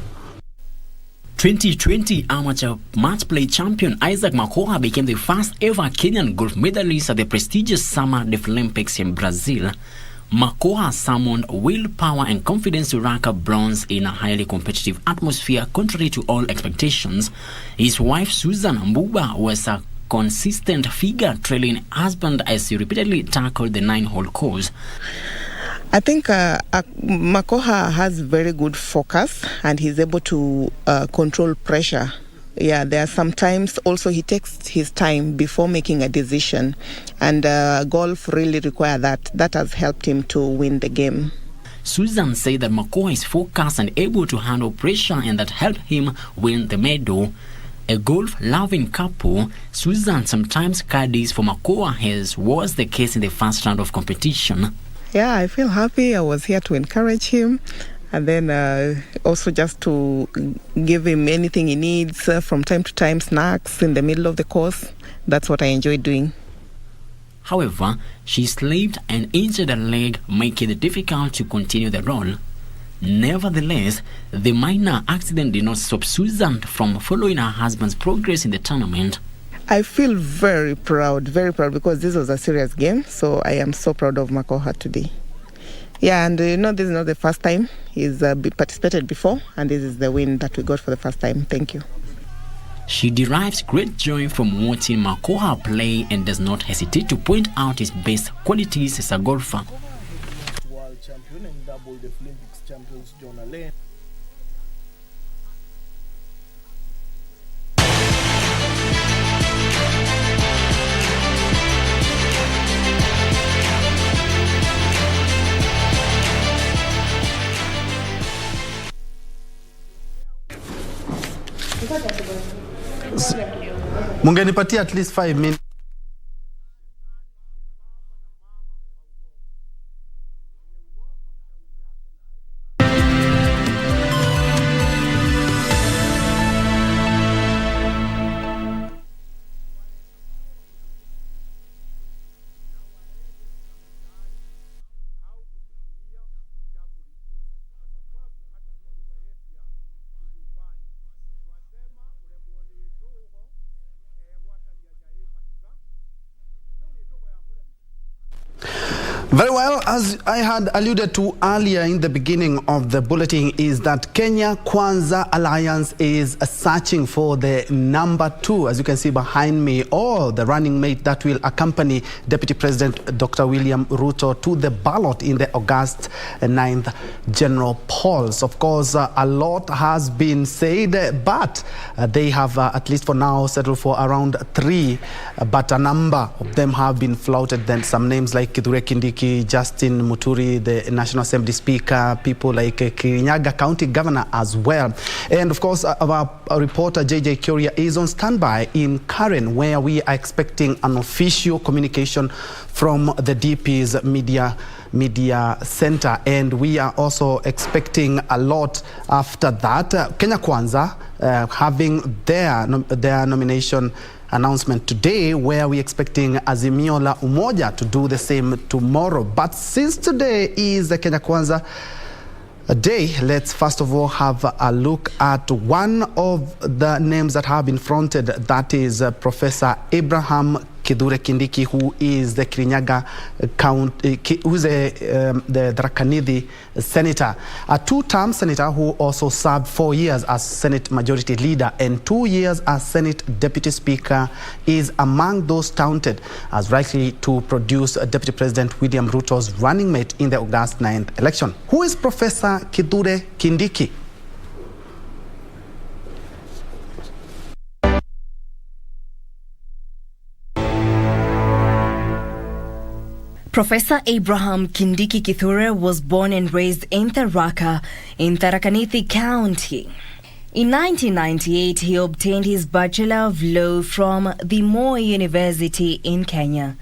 2020 amateur match play champion Isaac Makoha became the first ever Kenyan golf medalist at the prestigious Summer Deaflympics in Brazil. Makoha summoned willpower and confidence to rack up bronze in a highly competitive atmosphere, contrary to all expectations. His wife Susan Mbuba was a consistent figure trailing husband as he repeatedly tackled the 9-hole course. I think Makoha has very good focus and he's able to control pressure. Yeah, there are sometimes also he takes his time before making a decision, and golf really require that. That has helped him to win the game. Susan said that Makoha is focused and able to handle pressure, and that helped him win the medal. A golf-loving couple, Susan sometimes caddies for Makoha, as was the case in the first round of competition. Yeah, I feel happy. I was here to encourage him, and then also just to give him anything he needs from time to time, snacks in the middle of the course. That's what I enjoy doing. However, she slipped and injured her leg, making it difficult to continue the role. Nevertheless, the minor accident did not stop Susan from following her husband's progress in the tournament. I feel very proud because this was a serious game, so I am so proud of Makoha today. Yeah, and this is not the first time. He's participated before, and this is the win that we got for the first time. Thank you. She derives great joy from watching Makoha play and does not hesitate to point out his best qualities as a golfer. World champion and double the Olympics champions John Allen. Mungenipatia at least 5 minutes. Very well, as I had alluded to earlier in the beginning of the bulletin, is that Kenya Kwanza Alliance is searching for the number 2, as you can see behind me, or the running mate that will accompany Deputy President Dr. William Ruto to the ballot in the August 9th general polls. Of course, a lot has been said, but they have, at least for now, settled for around 3, but a number of them have been flouted. Then some names like Kithure Kindiki, Justin Muturi, the National Assembly Speaker, people like Kirinyaga County Governor as well. And of course, our reporter JJ Kuria is on standby in Karen, where we are expecting an official communication from the DP's media center, and we are also expecting a lot after that. Kenya Kwanza having their nomination announcement today, where we're expecting Azimio la Umoja to do the same tomorrow. But since today is the Kenya Kwanza day, let's first of all have a look at one of the names that have been fronted. That is Professor Abraham Kithure Kindiki, who is the Kirinyaga County, who is the Tharaka Nithi senator, a 2-term senator who also served 4 years as Senate Majority Leader and 2 years as Senate Deputy Speaker, is among those touted as likely to produce Deputy President William Ruto's running mate in the August 9th election. Who is Professor Kithure Kindiki? Professor Abraham Kindiki Kithure was born and raised in Tharaka in Tharaka Nithi County. In 1998, he obtained his Bachelor of Law from the Moi University in Kenya.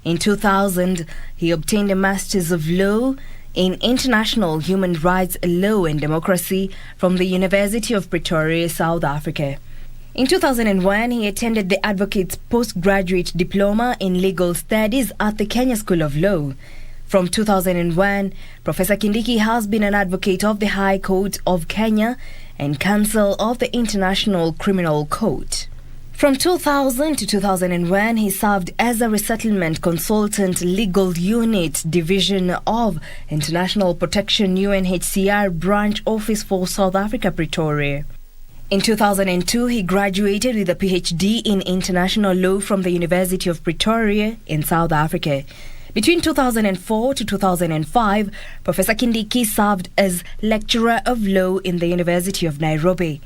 In 2000, he obtained a Master's of Law in International Human Rights Law and Democracy from the University of Pretoria, South Africa. In 2001, he attended the Advocate's Postgraduate Diploma in Legal Studies at the Kenya School of Law. From 2001, Professor Kindiki has been an advocate of the High Court of Kenya and Counsel of the International Criminal Court. From 2000 to 2001, he served as a resettlement consultant, legal unit, division of International Protection UNHCR branch office for South Africa, Pretoria. In 2002, he graduated with a PhD in international law from the University of Pretoria in South Africa. Between 2004 to 2005, Professor Kindiki served as lecturer of law in the University of Nairobi.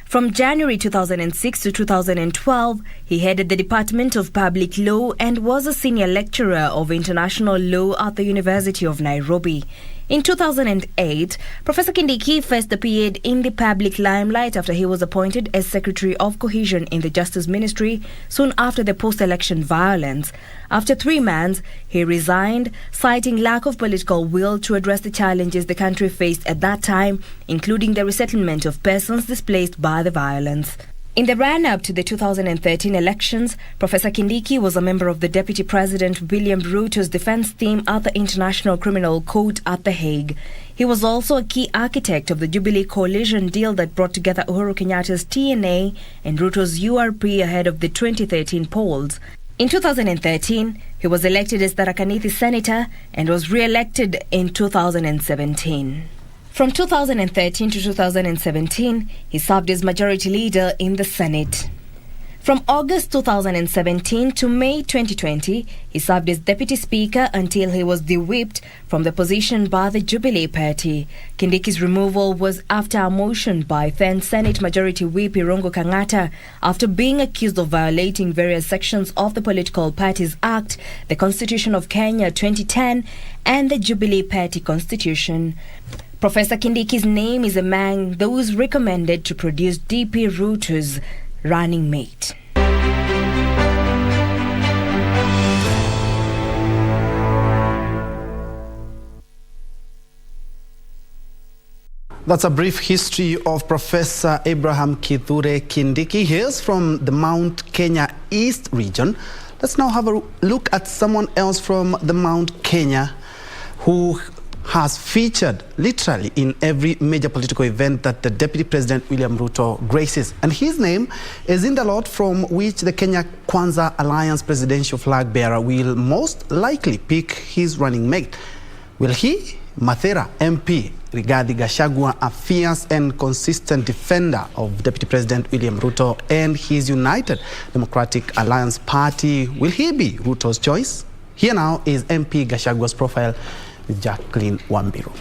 From January 2006 to 2012, he headed the Department of Public Law and was a senior lecturer of international law at the University of Nairobi. In 2008, Professor Kindiki first appeared in the public limelight after he was appointed as Secretary of Cohesion in the Justice Ministry soon after the post-election violence. After 3 months, he resigned, citing lack of political will to address the challenges the country faced at that time, including the resettlement of persons displaced by the violence. In the run-up to the 2013 elections, Professor Kindiki was a member of the Deputy President William Ruto's defense team at the International Criminal Court at The Hague. He was also a key architect of the Jubilee coalition deal that brought together Uhuru Kenyatta's TNA and Ruto's URP ahead of the 2013 polls. In 2013, he was elected as Tharaka Nithi Senator and was re-elected in 2017. From 2013 to 2017, he served as Majority Leader in the Senate. From August 2017 to May 2020, he served as Deputy Speaker until he was de-whipped from the position by the Jubilee Party. Kindiki's removal was after a motion by then Senate Majority Whip Irungu Kang'ata after being accused of violating various sections of the Political Parties Act, the Constitution of Kenya 2010, and the Jubilee Party Constitution. Professor Kindiki's name is among those recommended to produce DP Ruto's running mate. That's a brief history of Professor Abraham Kithure Kindiki. Here's from the Mount Kenya East region. Let's now have a look at someone else from the Mount Kenya who has featured literally in every major political event that the Deputy President William Ruto graces. And his name is in the lot from which the Kenya Kwanza Alliance presidential flag bearer will most likely pick his running mate. Will he? Mathera MP Rigathi Gachagua, a fierce and consistent defender of Deputy President William Ruto and his United Democratic Alliance Party. Will he be Ruto's choice? Here now is MP Gachagua's profile with Jacqueline Wambiru.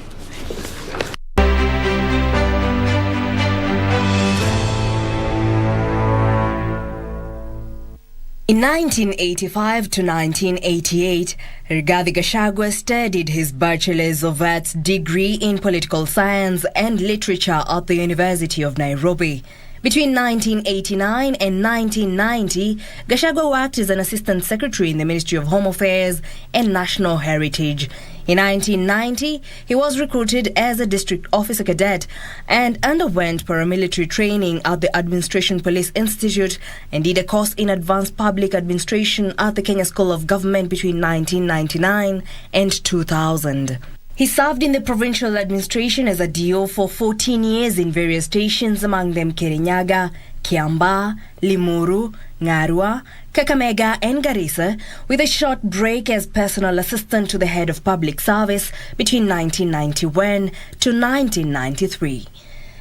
In 1985 to 1988, Rigathi Gachagua studied his Bachelor's of Arts degree in Political Science and Literature at the University of Nairobi. Between 1989 and 1990, Gachagua worked as an assistant secretary in the Ministry of Home Affairs and National Heritage. In 1990, he was recruited as a district officer cadet and underwent paramilitary training at the Administration Police Institute and did a course in advanced public administration at the Kenya School of Government between 1999 and 2000. He served in the provincial administration as a DO for 14 years in various stations, among them Kirinyaga, Kiambaa, Limuru, Ngarua, Kakamega and Garissa, with a short break as personal assistant to the head of public service between 1991 to 1993.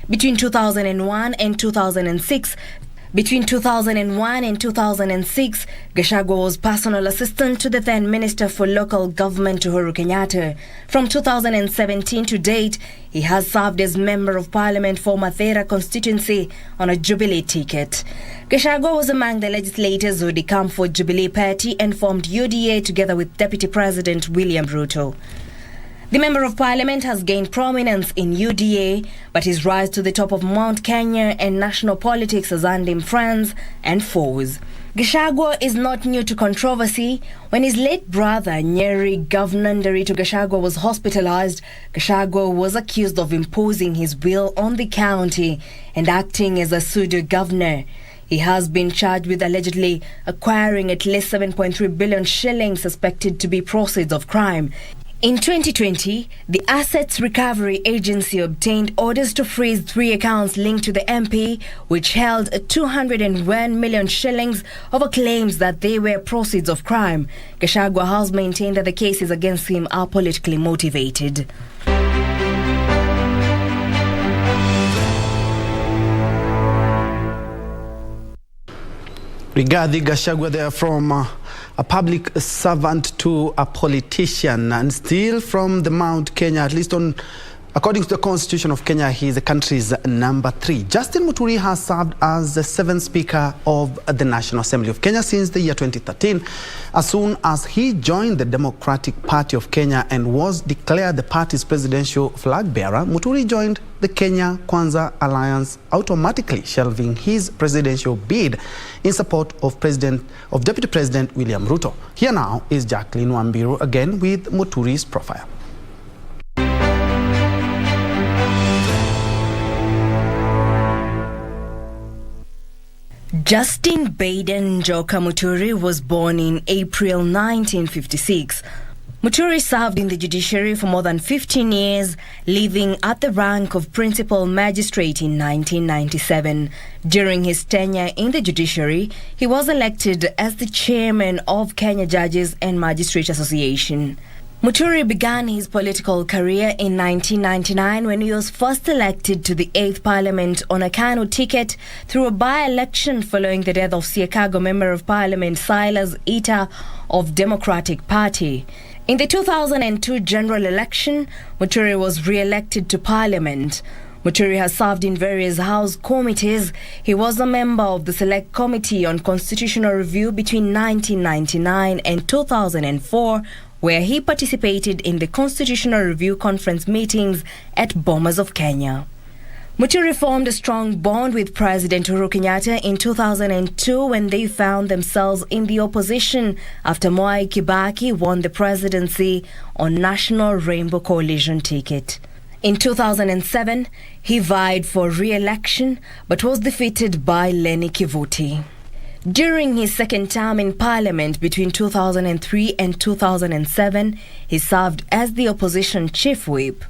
Between 2001 and 2006, Gachagua was personal assistant to the then Minister for Local Government Uhuru Kenyatta. From 2017 to date, he has served as Member of Parliament for Mathera constituency on a Jubilee ticket. Gachagua was among the legislators who decamped for Jubilee Party and formed UDA together with Deputy President William Ruto. The Member of Parliament has gained prominence in UDA, but his rise to the top of Mount Kenya and national politics has earned him friends and foes. Gachagua is not new to controversy. When his late brother, Nyeri Governor Nderitu Gachagua, was hospitalized, Gachagua was accused of imposing his will on the county and acting as a pseudo-governor. He has been charged with allegedly acquiring at least 7.3 billion shillings suspected to be proceeds of crime. In 2020, the Assets Recovery Agency obtained orders to freeze 3 accounts linked to the MP, which held 201 million shillings over claims that they were proceeds of crime. Gachagua has maintained that the cases against him are politically motivated. Rigathi Gachagua there, from a public servant to a politician, and still from the Mount Kenya, at least according to the Constitution of Kenya, he is the country's number 3. Justin Muturi has served as the 7th Speaker of the National Assembly of Kenya since the year 2013. As soon as he joined the Democratic Party of Kenya and was declared the party's presidential flag bearer, Muturi joined the Kenya Kwanza alliance, automatically shelving his presidential bid in support of Deputy President William Ruto. Here now is Jacqueline Wambiru again with Muturi's profile. Justin Baden Njoka Muturi was born in April 1956. Muturi served in the judiciary for more than 15 years, leaving at the rank of principal magistrate in 1997. During his tenure in the judiciary, he was elected as the chairman of Kenya Judges and Magistrates Association. Muturi began his political career in 1999 when he was first elected to the 8th Parliament on a KANU ticket through a by-election following the death of Siakago Member of Parliament Silas Ita of Democratic Party. In the 2002 general election, Muturi was re-elected to Parliament. Muturi has served in various House committees. He was a member of the Select Committee on Constitutional Review between 1999 and 2004, where he participated in the Constitutional Review Conference meetings at Bomas of Kenya. Muturi formed a strong bond with President Uhuru Kenyatta in 2002 when they found themselves in the opposition after Mwai Kibaki won the presidency on National Rainbow Coalition ticket. In 2007, he vied for re-election but was defeated by Lenny Kivuti. During his second term in Parliament between 2003 and 2007, he served as the opposition chief whip.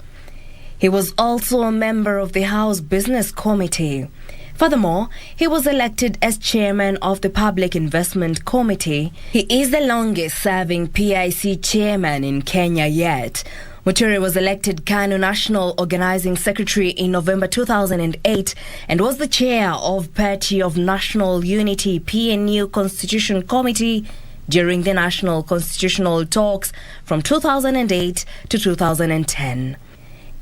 He was also a member of the House Business Committee. Furthermore, he was elected as chairman of the Public Investment Committee. He is the longest-serving PIC chairman in Kenya yet. Muturi was elected KANU National Organizing Secretary in November 2008 and was the chair of Party of National Unity PNU Constitution Committee during the National Constitutional Talks from 2008 to 2010.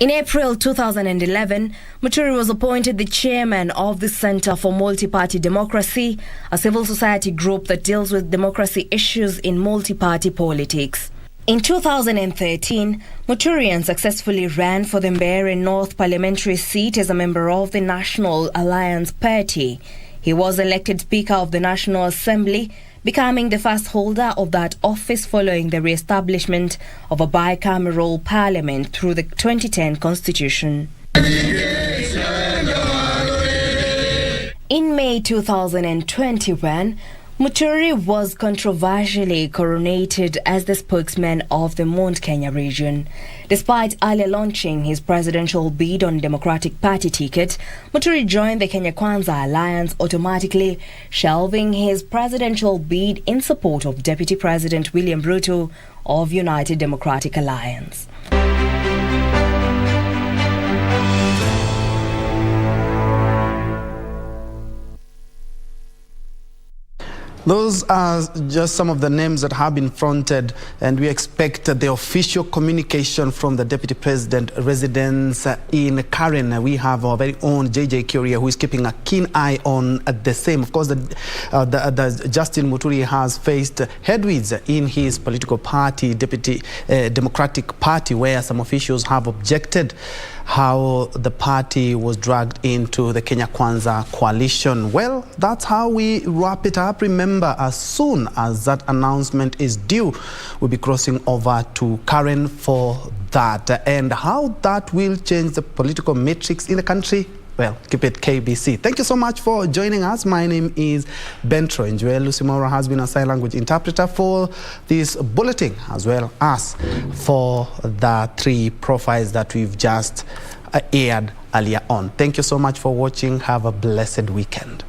In April 2011, Muturi was appointed the chairman of the Center for Multi-Party Democracy, a civil society group that deals with democracy issues in multi-party politics. In 2013, Muturi unsuccessfully ran for the Mbeere North parliamentary seat as a member of the National Alliance Party. He was elected Speaker of the National Assembly, becoming the first holder of that office following the re-establishment of a bicameral parliament through the 2010 Constitution. In May 2021, Muturi was controversially coronated as the spokesman of the Mount Kenya region. Despite earlier launching his presidential bid on Democratic Party ticket, Muturi joined the Kenya Kwanza alliance, automatically shelving his presidential bid in support of Deputy President William Ruto of United Democratic Alliance. Those are just some of the names that have been fronted, and we expect the official communication from the Deputy President residence in Karen. We have our very own JJ Kuria, who is keeping a keen eye on the same. Of course, the Justin Muturi has faced headwinds in his political party, Democratic Party, where some officials have objected how the party was dragged into the Kenya Kwanza coalition. Well, that's how we wrap it up. Remember, as soon as that announcement is due, we'll be crossing over to Karen for that. And how that will change the political matrix in the country, well, keep it KBC. Thank you so much for joining us. My name is Bentro. Njue Lusimora has been a sign language interpreter for this bulletin, as well as for the 3 profiles that we've just aired earlier on. Thank you so much for watching. Have a blessed weekend.